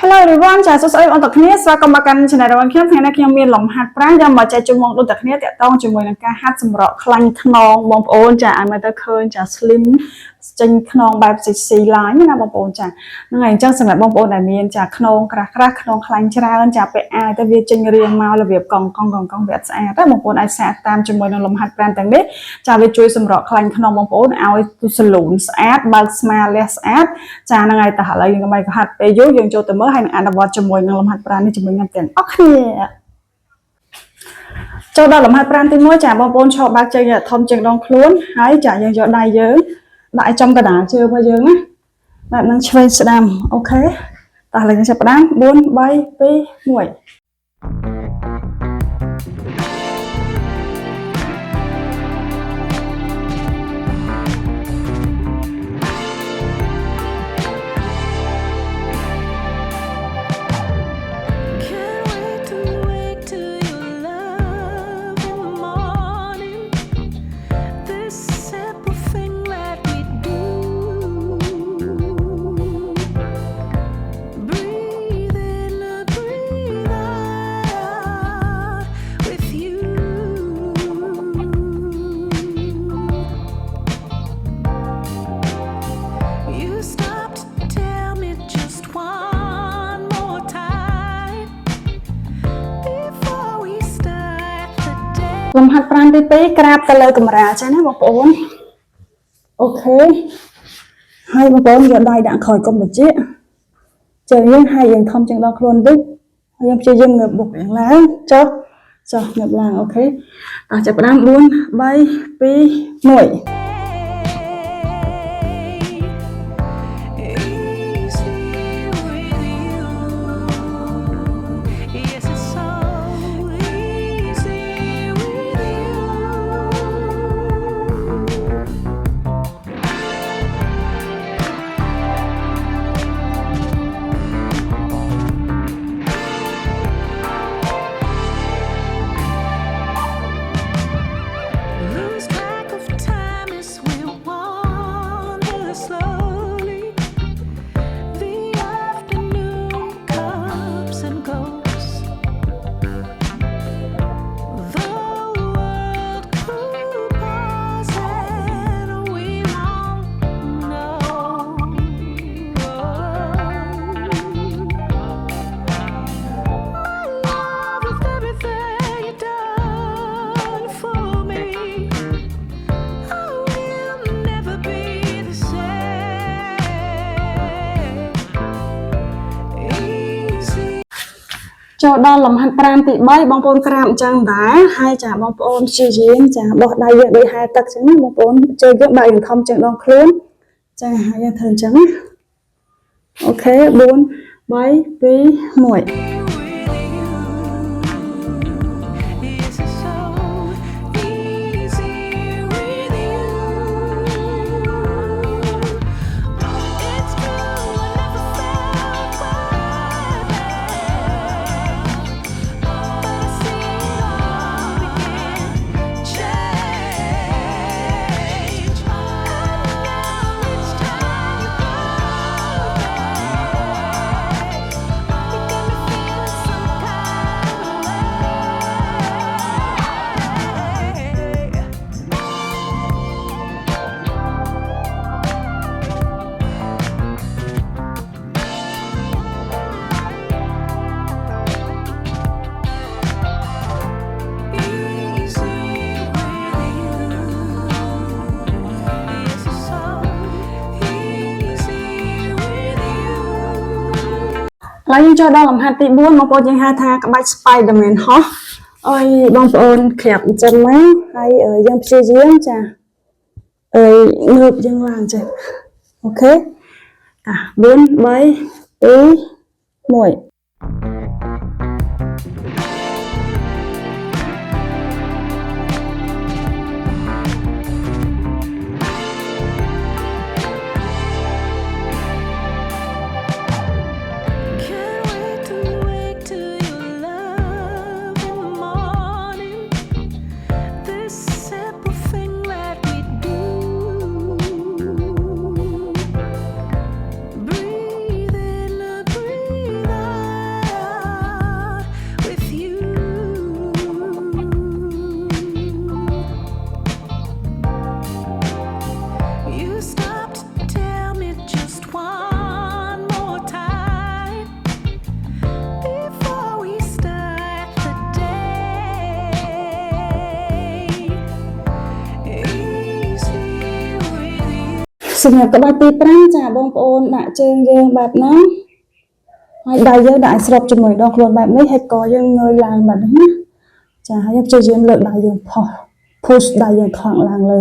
Hello everyone ចាសសួស្តីបងប្អូនគ្នាស្វាគមន៍មកកាន់ channel របស់ខ្ញុំថ្ងៃនេះខ្ញុំមានលំហាត់ប្រាណយកមកចែកជូនបងប្អូនទាំងគ្នាតាក់ទងជាមួយនឹងការហាត់សម្រកខ្លាញ់ខ្នងបងប្អូនចាឲ្យមើលទៅឃើញចា slim ចេញខ្នងបែប CC line ណាបងប្អូនចាហ្នឹងហើយអញ្ចឹងសម្រាប់បងប្អូនដែលមានចាខ្នងក្រាស់ខ្នងខ្លាញ់ច្រើនចាពាក់អាវទៅវាចេញរាងមករបៀបកង់វាអត់ស្អាតទេបងប្អូនអាចសាកតាមជាមួយនឹងលំហាត់ប្រាណទាំងនេះចាវាជួយសម្រកខ្លាញ់ខ្នងបងប្អូនឲ្យសលូនស្អាតបើកស្មាលះស្អាតចាហ្នឹងហើយតោះឥឡូវយើងក៏ហាត់ពេលយូរយើងចូលទៅមើលហើយនឹងអនុវត្តជាមួយនឹងលំហាត់ប្រាណនេះជាមួយខ្ញុំទាំងអស់គ្នាចូលដល់លំហាត់ប្រាណទី1ចាបងប្អូនឈរបើកជើងធំជាងដងខ្លួនហើយចាយើងយកដៃយើងដាក់ឲ្យចំកណ្ដាលជើងរបស់យើងណាបែបហ្នឹងឆ្វេងស្ដាំអូខេតោះឥឡូវយើងចាប់ផ្ដើម4 3 2 1លំហាត់ប្រាណទី2ក្រាបទៅលើកម្រាលចាណាបងប្អូនអូខេហើយបងប្អូនយកដៃដាក់ក្រោយកុំត្រជាក់ជើងយើងហើយយើងខំជាងដល់ខ្លួនបន្តិចហើយយើងព្យាយាមងើបមុខយ៉ាងឡើងចុះងើបឡើងអូខេតោះចាប់ផ្ដើម4 3 2 1ចូលដល់លំហាត់ប្រាណទី3បងប្អូនក្រាបអញ្ចឹងដែរហើយចាបងប្អូនព្យាយាមចាបោះដៃយើងដូចហែទឹកអញ្ចឹងណាបងប្អូនជើងយើងបើយើងធំជាងដងខ្លួនចាហើយយើងធ្វើអញ្ចឹងណាអូខេ4 3 2 1ឡើយយើងចូលដល់លំហាត់ទី4បងប្អូនយើងហៅថាក្បាច់ Spider-Man ហោះអើយបងប្អូនក្រាបអញ្ចឹងមកហើយយើងព្យាយាមចាងើបយើងឡើងចេះអូខេ4 3 2 1 សម្រាប់ក្បាច់ទី5ចាបងប្អូនដាក់ជើងយើងបែបហ្នឹងហើយដៃយើងដាក់ស្របជាមួយដងខ្លួនបែបនេះហើយកយើងងើយឡើងបែបនេះណាចាហើយយើងព្យាយាមលើកដៃយើងផុស push ដៃយើងថងឡើងលើ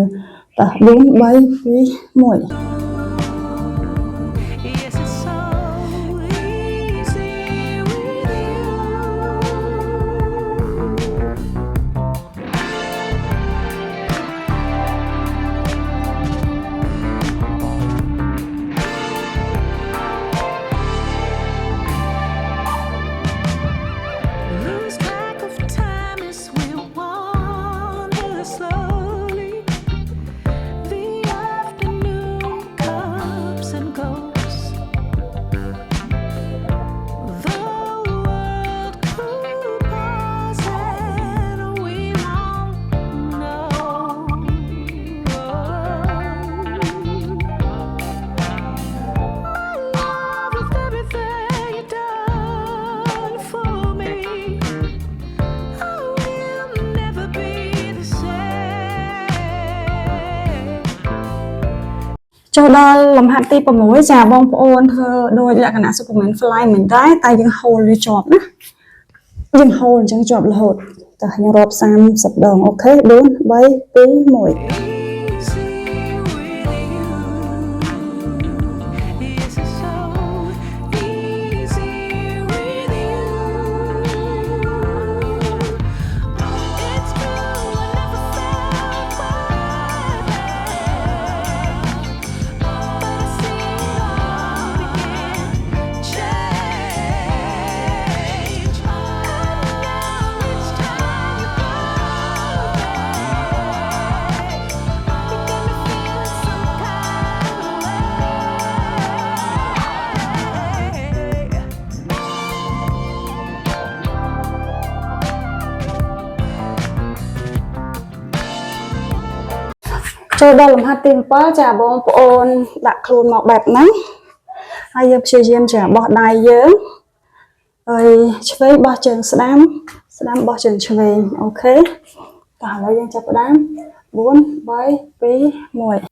តោះ4 3 2 1 ចូលដល់លំហាត់ទី6ចាបងប្អូនធ្វើដោយលក្ខណៈ Superman fly មិនដែរតែយើង hold វាជាប់ណាយើង hold អញ្ចឹងជាប់រហូតតោះយើងរាប់30ដងអូខេ4 3 2 1ចូលដល់លំហាត់ទី7ចាបងប្អូនដាក់ខ្លួនមកបែបហ្នឹងហើយយើងព្យាយាមចាបោះដៃយើងហើយឆ្វេងបោះជើងស្ដាំបោះជើងឆ្វេងអូខេតោះឥឡូវយើងចាប់ផ្ដើម4 3 2 1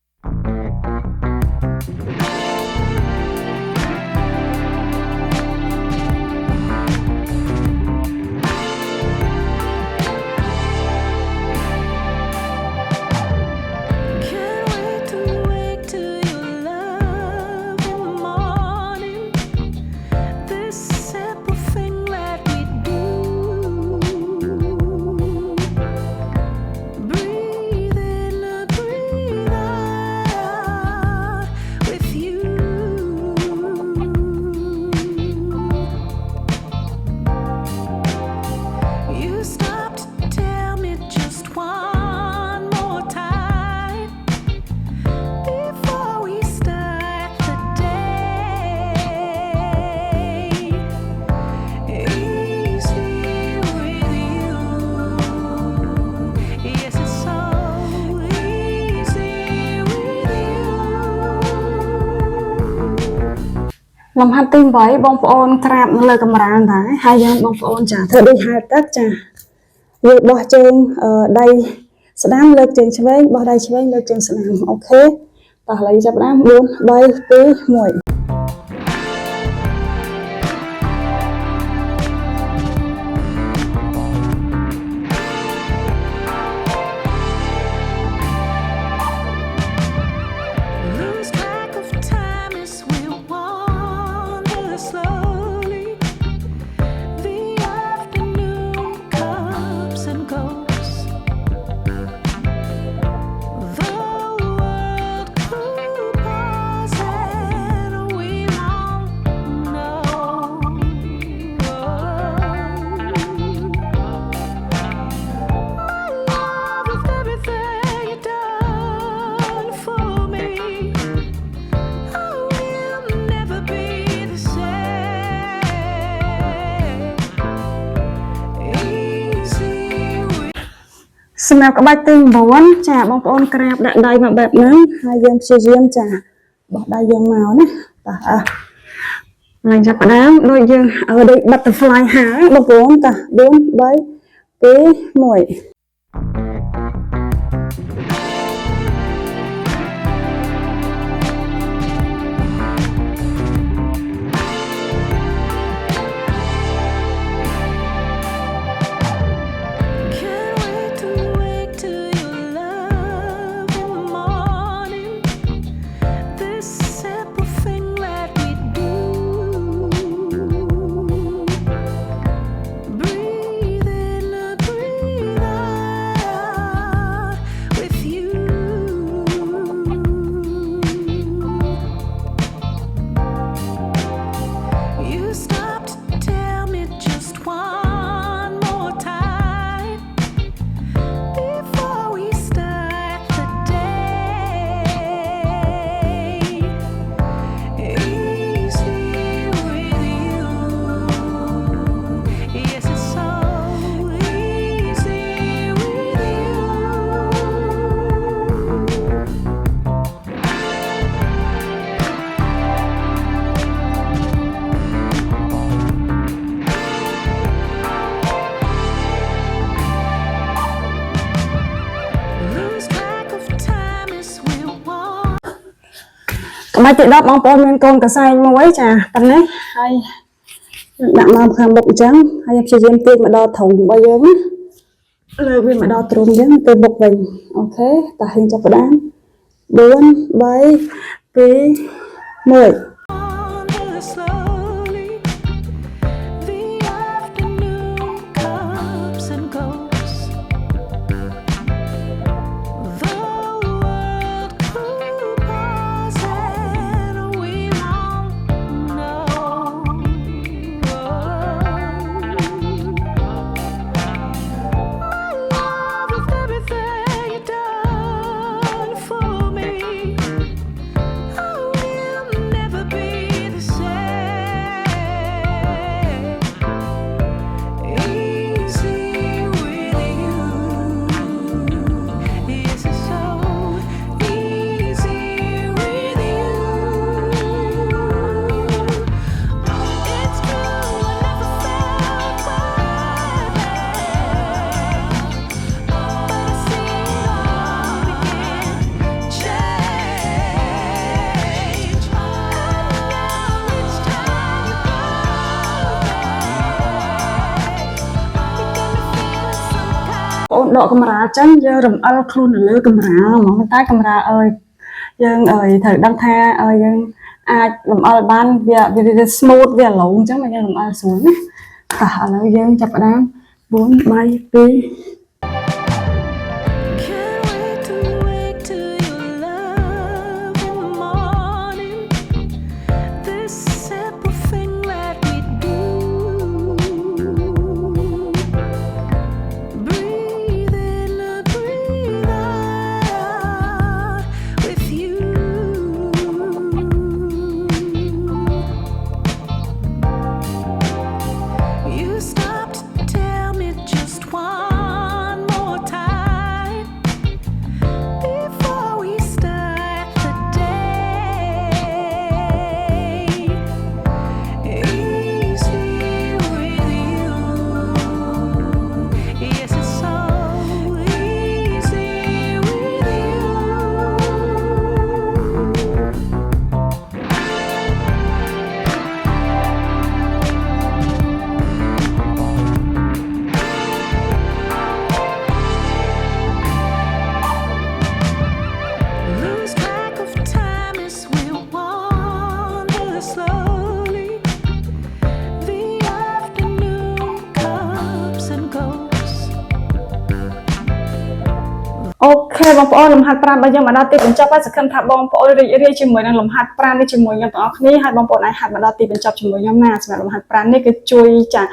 លំហាត់ទី8បងប្អូនក្រាបនៅលើកម្រាលដែរហើយយើងបងប្អូនចាធ្វើដូចហែលទឹកចាយើងបោះជើងដៃស្ដាំលើកជើងឆ្វេងបោះដៃឆ្វេងលើកជើងស្ដាំអូខេតោះឥឡូវចាប់ផ្ដើម4 3 2 1សម្រាប់ក្បាច់ទី9ចាបងប្អូនក្រាបដាក់ដៃមកបែបហ្នឹងហើយយើងព្យាយាមចាបោះដៃយើងមកណាតោះឡើងចាប់ផ្ដើមដូចយើងដូច butterfly ហាបងប្អូនតោះ4 3 2 1 Mai tiện đó bóng bóng miền con cả sai mà quấy chà tầm đấy hay đặng mà khang bụng trắng hay chỉ riêng tiền mà đo thùng bao nhiêu lời viên mà đo trùng chứ tiền bục mình ok ta hình cho đám 4 7 2 10 độ camera trắng giờ rầm al khôn lưỡi camera mà tay camera ơi dân ơi thời đăng tha ơi dân ai rầm al ban via smooth via lộn chứ mà dân rầm al xuống cả là dân chập đám 4 7 2 ok បងប្អូនលំហាត់ប្រាណរបស់យើងមកដល់ទីបញ្ចប់ហើយសង្ឃឹមថាបងប្អូនរីករាយជាមួយនឹងលំហាត់ប្រាណនេះជាមួយខ្ញុំទាំងអស់គ្នាហើយបងប្អូនអាចហាត់មកដល់ទីបញ្ចប់ជាមួយខ្ញុំណាសម្រាប់លំហាត់ប្រាណនេះគឺជួយចា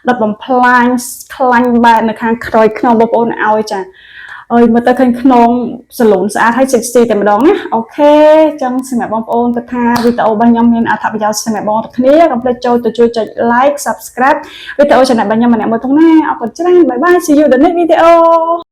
ដុតបំផ្លាញខ្លាញ់បែកនៅខាងក្រោយខ្នងបងប្អូនឲ្យចាអើយមើលទៅឃើញខ្នងសលូនស្អាតហើយ60តែម្ដងណាអូខេចឹងសម្រាប់បងប្អូនគិតថាវីដេអូរបស់ខ្ញុំមានអត្ថប្រយោជន៍សម្រាប់បងប្អូនគ្នាកុំភ្លេចចូលទៅជួយចុច like subscribe វីដេអូ channel របស់ខ្ញុំម្នាក់មួយផងណាអរគុណច្រើនបាយបាយ see you the next video